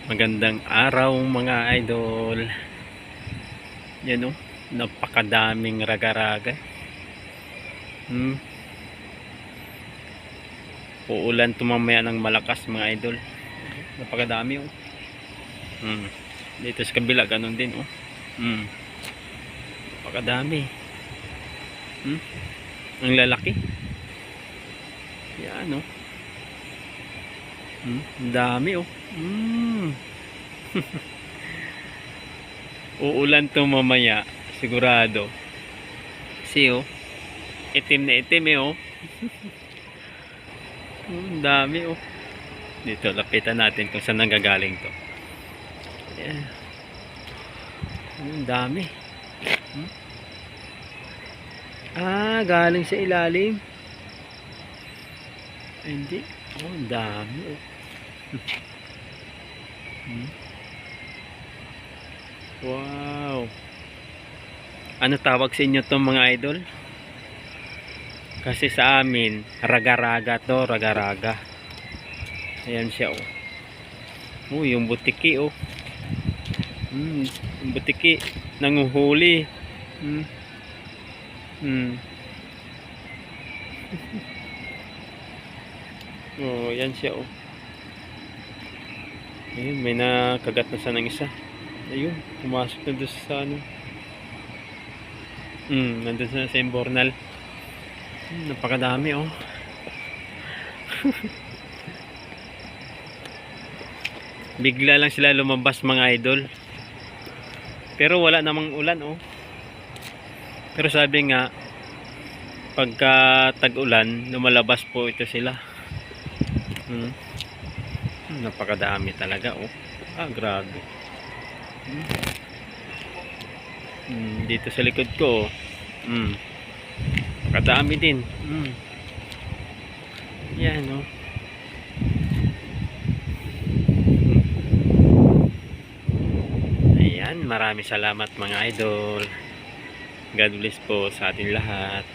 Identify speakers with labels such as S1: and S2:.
S1: Magandang araw mga idol. Yan o, napakadaming raga-raga. Uulan tumamaya ng malakas mga idol. Napakadami o. Dito sa kabila ganun din o. Napakadami. Ang lalaki. Yan o. Ang dami oh. Uulan to mamaya sigurado. Kasi oh, itim na itim eh oh. Ang dami oh. Dito lapitan natin kung saan nanggagaling to. Yeah. Ang dami. Galing sa ilalim. Ay, hindi. Oh, ang dami oh. Wow. Ano tawag sa inyo to mga idol? Kasi sa amin raga-raga to, raga-raga. Ayan siya oh. Oh, yung butiki oh. Yung butiki nanguhuli. Oh, yan siya oh. Ayun, may nakagat na sa ng isa. Ayun, pumasok na doon sa ano. Nandun sa imbornal. Napakadami oh. Bigla lang sila lumabas mga idol. Pero wala namang ulan oh. Pero sabi nga pagka tag-ulan, lumalabas po ito sila. Napakadami talaga oh. Grabe. Dito sa likod ko napakadami din. Yan oh. Ayan, maraming salamat mga idol. God bless po sa ating lahat.